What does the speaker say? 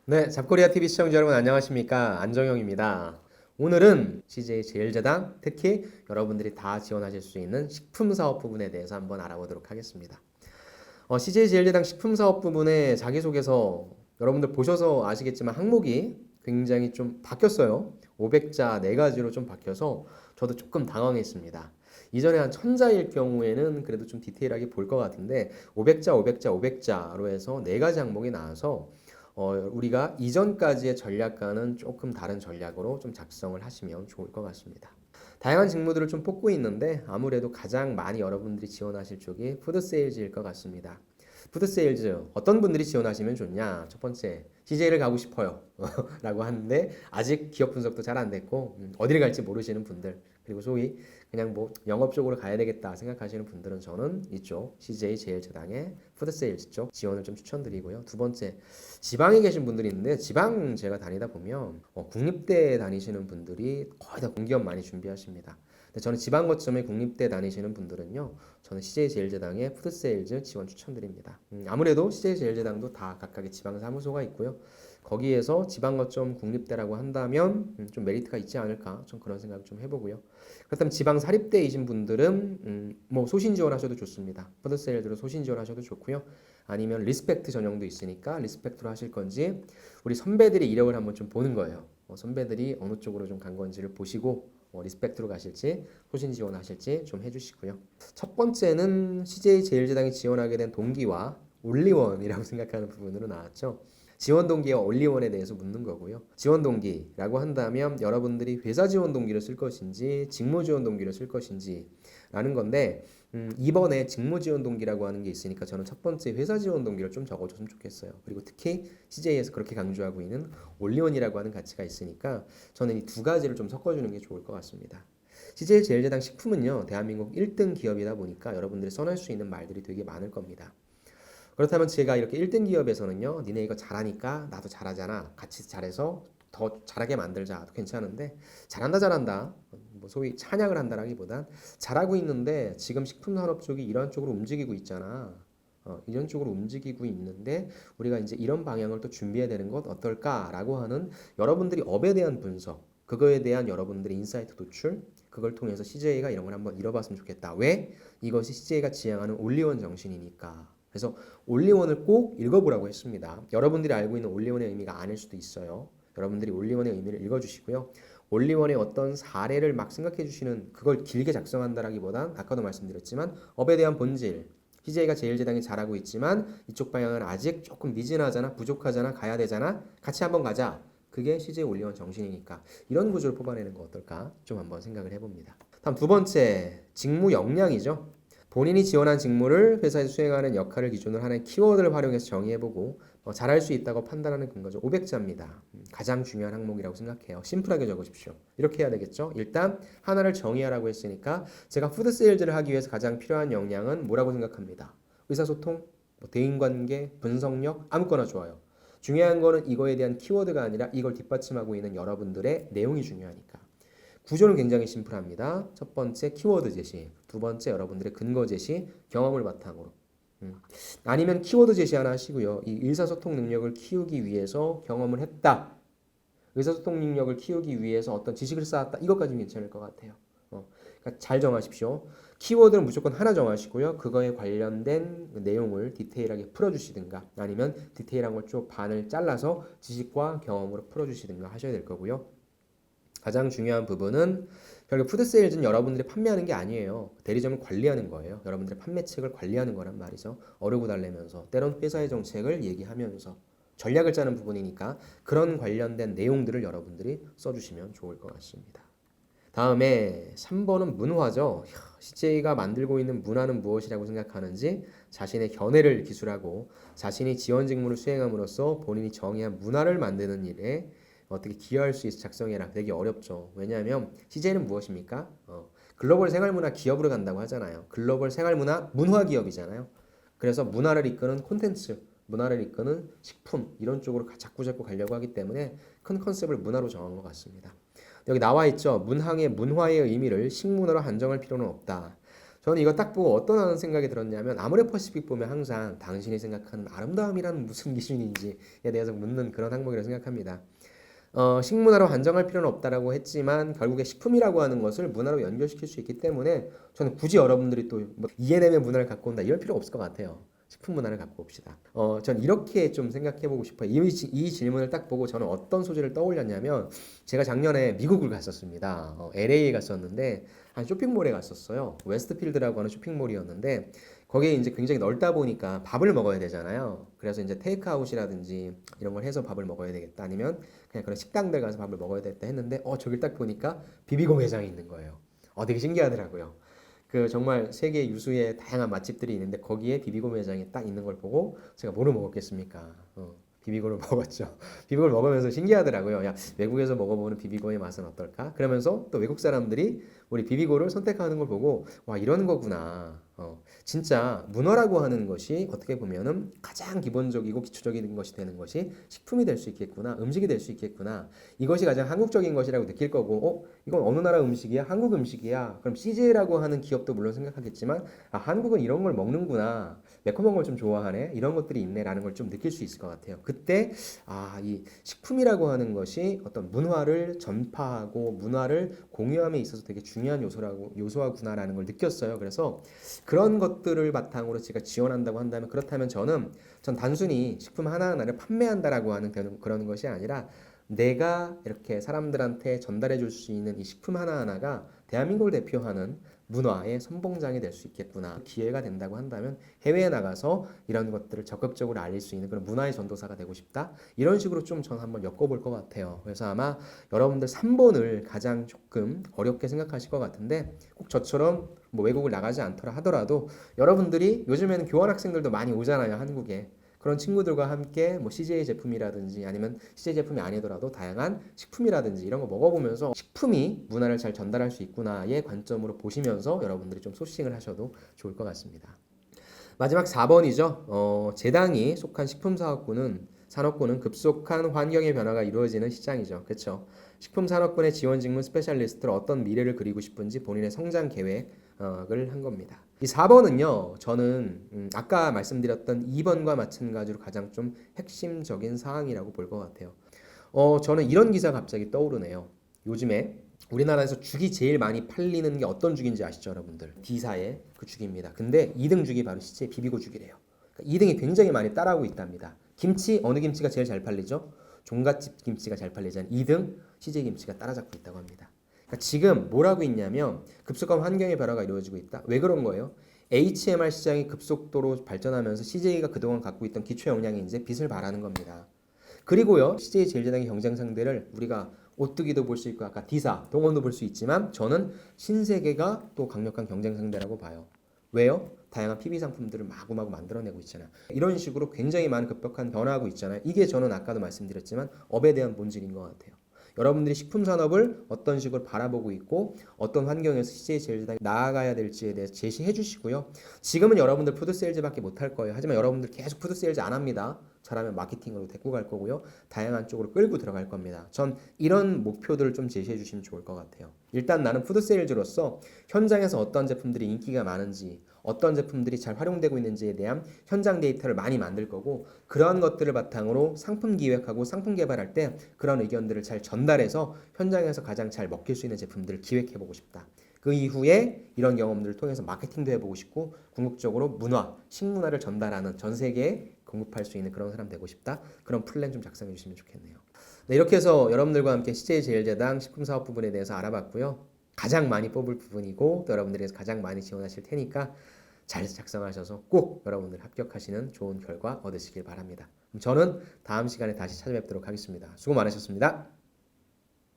네, 잡코리아 TV 시청자 여러분 안녕하십니까? 안정영입니다. 오늘은 CJ 제일제당, 특히 여러분들이 다 지원하실 수 있는 식품 사업 부분에 대해서 한번 알아보도록 하겠습니다. CJ 제일제당 식품 사업 부분의 자기소개서 여러분들 보셔서 아시겠지만 항목이 굉장히 좀 바뀌었어요. 500자 4가지로 좀 바뀌어서 저도 조금 당황했습니다. 이전에 한 1000자일 경우에는 그래도 좀 디테일하게 볼 것 같은데 500자, 500자, 500자로 해서 4가지 항목이 나와서 우리가 이전까지의 전략과는 조금 다른 전략으로 좀 작성을 하시면 좋을 것 같습니다. 다양한 직무들을 좀 뽑고 있는데 아무래도 가장 많이 여러분들이 지원하실 쪽이 푸드 세일즈일 것 같습니다. 푸드 세일즈 어떤 분들이 지원하시면 좋냐? 첫 번째, CJ를 가고 싶어요. 라고 하는데 아직 기업 분석도 잘 안 됐고 어디를 갈지 모르시는 분들, 그리고 소위 그냥 뭐 영업 쪽으로 가야 되겠다 생각하시는 분들은 저는 이쪽 CJ 제일제당의 푸드 세일즈 쪽 지원을 좀 추천드리고요. 두 번째, 지방에 계신 분들이 있는데 지방 제가 다니다 보면 국립대 다니시는 분들이 거의 다 공기업 많이 준비하십니다. 근데 저는 지방 거점에 국립대 다니시는 분들은요, 저는 CJ 제일제당의 푸드 세일즈 지원 추천드립니다. 아무래도 CJ 제일제당도 다 각각의 지방 사무소가 있고요. 거기에서 지방 거점 국립대라고 한다면 좀 메리트가 있지 않을까, 좀 그런 생각 좀 해보고요. 그렇다면 지방 사립대이신 분들은 뭐 소신 지원하셔도 좋습니다. 푸드 세일즈로 소신 지원하셔도 좋고요. 아니면 리스펙트 전형도 있으니까 리스펙트로 하실 건지 우리 선배들의 이력을 한번 좀 보는 거예요. 선배들이 어느 쪽으로 좀 간 건지를 보시고 리스펙트로 가실지 소신 지원하실지 좀 해주시고요. 첫 번째는 CJ 제일제당이 지원하게 된 동기와 올리원이라고 생각하는 부분으로 나왔죠. 지원 동기와 올리원에 대해서 묻는 거고요. 지원 동기라고 한다면 여러분들이 회사 지원 동기를 쓸 것인지 직무 지원 동기를 쓸 것인지 라는 건데 이번에 직무 지원 동기라고 하는 게 있으니까 저는 첫 번째 회사 지원 동기를 좀 적어줬으면 좋겠어요. 그리고 특히 CJ에서 그렇게 강조하고 있는 올리원이라고 하는 가치가 있으니까 저는 이 두 가지를 좀 섞어주는 게 좋을 것 같습니다. CJ 제일제당 식품은요, 대한민국 1등 기업이다 보니까 여러분들이 써낼 수 있는 말들이 되게 많을 겁니다. 그렇다면 제가 이렇게 1등 기업에서는요, 니네 이거 잘하니까 나도 잘하잖아, 같이 잘해서 더 잘하게 만들자, 괜찮은데 잘한다 잘한다 뭐 소위 찬양을 한다라기보단 잘하고 있는데 지금 식품산업 쪽이 이런 쪽으로 움직이고 있잖아. 이런 쪽으로 움직이고 있는데 우리가 이제 이런 방향을 또 준비해야 되는 것 어떨까라고 하는 여러분들이 업에 대한 분석, 그거에 대한 여러분들의 인사이트 도출, 그걸 통해서 CJ가 이런 걸 한번 이뤄봤으면 좋겠다. 왜? 이것이 CJ가 지향하는 올리원 정신이니까. 그래서 올리원을 꼭 읽어보라고 했습니다. 여러분들이 알고 있는 올리원의 의미가 아닐 수도 있어요. 여러분들이 올리원의 의미를 읽어주시고요. 올리원의 어떤 사례를 막 생각해 주시는, 그걸 길게 작성한다라기보단 아까도 말씀드렸지만 업에 대한 본질, CJ가 제일제당이 잘하고 있지만 이쪽 방향은 아직 조금 미진하잖아, 부족하잖아, 가야 되잖아, 같이 한번 가자. 그게 CJ 올리원 정신이니까 이런 구조를 뽑아내는 거 어떨까 좀 한번 생각을 해봅니다. 다음 두 번째, 직무 역량이죠. 본인이 지원한 직무를 회사에서 수행하는 역할을 기준으로 하나의 키워드를 활용해서 정의해보고 잘할 수 있다고 판단하는 근거죠. 500자입니다. 가장 중요한 항목이라고 생각해요. 심플하게 적으십시오. 이렇게 해야 되겠죠. 일단 하나를 정의하라고 했으니까 제가 푸드 세일즈를 하기 위해서 가장 필요한 역량은 뭐라고 생각합니다. 의사소통, 대인관계, 분석력, 아무거나 좋아요. 중요한 거는 이거에 대한 키워드가 아니라 이걸 뒷받침하고 있는 여러분들의 내용이 중요하니까. 구조는 굉장히 심플합니다. 첫 번째 키워드 제시, 두 번째 여러분들의 근거 제시, 경험을 바탕으로. 아니면 키워드 제시 하나 하시고요. 이 의사소통 능력을 키우기 위해서 경험을 했다. 의사소통 능력을 키우기 위해서 어떤 지식을 쌓았다. 이것까지는 괜찮을 것 같아요. 그러니까 잘 정하십시오. 키워드는 무조건 하나 정하시고요. 그거에 관련된 내용을 디테일하게 풀어주시든가 아니면 디테일한 걸 쭉 반을 잘라서 지식과 경험으로 풀어주시든가 하셔야 될 거고요. 가장 중요한 부분은 결국 푸드세일즈는 여러분들이 판매하는 게 아니에요. 대리점을 관리하는 거예요. 여러분들의 판매책을 관리하는 거란 말이죠. 어르고 달래면서 때론 회사의 정책을 얘기하면서 전략을 짜는 부분이니까 그런 관련된 내용들을 여러분들이 써주시면 좋을 것 같습니다. 다음에 3번은 문화죠. CJ가 만들고 있는 문화는 무엇이라고 생각하는지 자신의 견해를 기술하고 자신이 지원 직무를 수행함으로써 본인이 정의한 문화를 만드는 일에 어떻게 기여할 수 있어 작성해라. 되게 어렵죠. 왜냐하면 CJ는 무엇입니까? 글로벌 생활문화 기업으로 간다고 하잖아요. 글로벌 생활문화 문화 기업이잖아요. 그래서 문화를 이끄는 콘텐츠, 문화를 이끄는 식품 이런 쪽으로 자꾸 가려고 하기 때문에 큰 컨셉을 문화로 정한 것 같습니다. 여기 나와 있죠. 문항의 문화의 의미를 식문화로 한정할 필요는 없다. 저는 이거 딱 보고 어떤 생각이 들었냐면 아모레퍼시픽 보면 항상 당신이 생각하는 아름다움이란 무슨 기준인지에 대해서 묻는 그런 항목이라고 생각합니다. 식문화로 한정할 필요는 없다라고 했지만 결국에 식품이라고 하는 것을 문화로 연결시킬 수 있기 때문에 저는 굳이 여러분들이 또뭐 이해되면 문화를 갖고 온다 이럴 필요 없을 것 같아요. 식품 문화를 갖고 옵시다. 전 이렇게 좀 생각해보고 싶어요. 이 질문을 딱 보고 저는 어떤 소재를 떠올렸냐면 제가 작년에 미국을 갔었습니다. LA에 갔었는데 한 쇼핑몰에 갔었어요. 웨스트필드라고 하는 쇼핑몰이었는데 거기에 이제 굉장히 넓다 보니까 밥을 먹어야 되잖아요. 그래서 이제 테이크아웃이라든지 이런 걸 해서 밥을 먹어야 되겠다. 아니면 그냥 그런 식당들 가서 밥을 먹어야 되겠다 했는데 저길 딱 보니까 비비고 매장이 있는 거예요. 되게 신기하더라고요. 그 정말 세계 유수의 다양한 맛집들이 있는데 거기에 비비고 매장이 딱 있는 걸 보고 제가 뭐를 먹었겠습니까? 비비고를 먹었죠. 비비고를 먹으면서 신기하더라고요. 야, 외국에서 먹어보는 비비고의 맛은 어떨까? 그러면서 또 외국 사람들이 우리 비비고를 선택하는 걸 보고 와, 이런 거구나. 진짜 문화라고 하는 것이 어떻게 보면은 가장 기본적이고 기초적인 것이 되는 것이 식품이 될 수 있겠구나. 음식이 될 수 있겠구나. 이것이 가장 한국적인 것이라고 느낄 거고, 이건 어느 나라 음식이야? 한국 음식이야. 그럼 CJ라고 하는 기업도 물론 생각하겠지만, 한국은 이런 걸 먹는구나. 매콤한 걸 좀 좋아하네. 이런 것들이 있네라는 걸 좀 느낄 수 있을 것 같아요. 그때 이 식품이라고 하는 것이 어떤 문화를 전파하고 문화를 공유함에 있어서 되게 중요한 요소하구나라는 걸 느꼈어요. 그래서 그런 것들을 바탕으로 제가 지원한다고 한다면 그렇다면 전 단순히 식품 하나하나를 판매한다라고 하는 그런 것이 아니라 내가 이렇게 사람들한테 전달해 줄 수 있는 이 식품 하나하나가 대한민국을 대표하는 문화의 선봉장이 될 수 있겠구나. 기회가 된다고 한다면 해외에 나가서 이런 것들을 적극적으로 알릴 수 있는 그런 문화의 전도사가 되고 싶다. 이런 식으로 좀 전 한번 엮어볼 것 같아요. 그래서 아마 여러분들 3번을 가장 조금 어렵게 생각하실 것 같은데 꼭 저처럼 뭐 외국을 나가지 않더라 하더라도 여러분들이 요즘에는 교환학생들도 많이 오잖아요, 한국에. 그런 친구들과 함께 뭐 CJ 제품이라든지 아니면 CJ 제품이 아니더라도 다양한 식품이라든지 이런 거 먹어보면서 식품이 문화를 잘 전달할 수 있구나의 관점으로 보시면서 여러분들이 좀 소싱을 하셔도 좋을 것 같습니다. 마지막 4번이죠. 제 당이 속한 산업군은 급속한 환경의 변화가 이루어지는 시장이죠. 그렇죠? 식품산업군의 지원 직무 스페셜리스트로 어떤 미래를 그리고 싶은지 본인의 성장 계획을 한 겁니다. 이 4번은요, 저는 아까 말씀드렸던 2번과 마찬가지로 가장 좀 핵심적인 사항이라고 볼 것 같아요. 저는 이런 기사가 갑자기 떠오르네요. 요즘에 우리나라에서 죽이 제일 많이 팔리는 게 어떤 죽인지 아시죠, 여러분들? D사의 그 죽입니다. 근데 2등 죽이 바로 CJ 비비고 죽이래요. 그러니까 2등이 굉장히 많이 따라오고 있답니다. 김치, 어느 김치가 제일 잘 팔리죠? 종갓집 김치가 잘 팔리잖아요. 2등 CJ 김치가 따라잡고 있다고 합니다. 그러니까 지금 뭐라고 있냐면 급속한 환경의 변화가 이루어지고 있다. 왜 그런 거예요? HMR 시장이 급속도로 발전하면서 CJ가 그동안 갖고 있던 기초 역량이 이제 빛을 발하는 겁니다. 그리고요, CJ 제일제당의 경쟁 상대를 우리가 오뚜기도 볼 수 있고 아까 D사, 동원도 볼 수 있지만 저는 신세계가 또 강력한 경쟁 상대라고 봐요. 왜요? 다양한 PB 상품들을 마구마구 만들어내고 있잖아요. 이런 식으로 굉장히 많은 급격한 변화하고 있잖아요. 이게 저는 아까도 말씀드렸지만 업에 대한 본질인 것 같아요. 여러분들이 식품 산업을 어떤 식으로 바라보고 있고 어떤 환경에서 CJ 제일제당이 나아가야 될지에 대해서 제시해 주시고요. 지금은 여러분들 푸드세일즈밖에 못할 거예요. 하지만 여러분들 계속 푸드세일즈 안 합니다. 잘하면 마케팅으로 데리고 갈 거고요. 다양한 쪽으로 끌고 들어갈 겁니다. 전 이런 목표들을 좀 제시해 주시면 좋을 것 같아요. 일단 나는 푸드세일즈로서 현장에서 어떤 제품들이 인기가 많은지 어떤 제품들이 잘 활용되고 있는지에 대한 현장 데이터를 많이 만들 거고 그러한 것들을 바탕으로 상품 기획하고 상품 개발할 때 그런 의견들을 잘 전달해서 현장에서 가장 잘 먹힐 수 있는 제품들을 기획해보고 싶다. 그 이후에 이런 경험들을 통해서 마케팅도 해보고 싶고 궁극적으로 문화, 식문화를 전달하는 전 세계에 공급할 수 있는 그런 사람 되고 싶다. 그런 플랜 좀 작성해 주시면 좋겠네요. 네, 이렇게 해서 여러분들과 함께 CJ제일제당 식품사업 부분에 대해서 알아봤고요. 가장 많이 뽑을 부분이고 또 여러분들이 가장 많이 지원하실 테니까 잘 작성하셔서 꼭 여러분들 합격하시는 좋은 결과 얻으시길 바랍니다. 저는 다음 시간에 다시 찾아뵙도록 하겠습니다. 수고 많으셨습니다.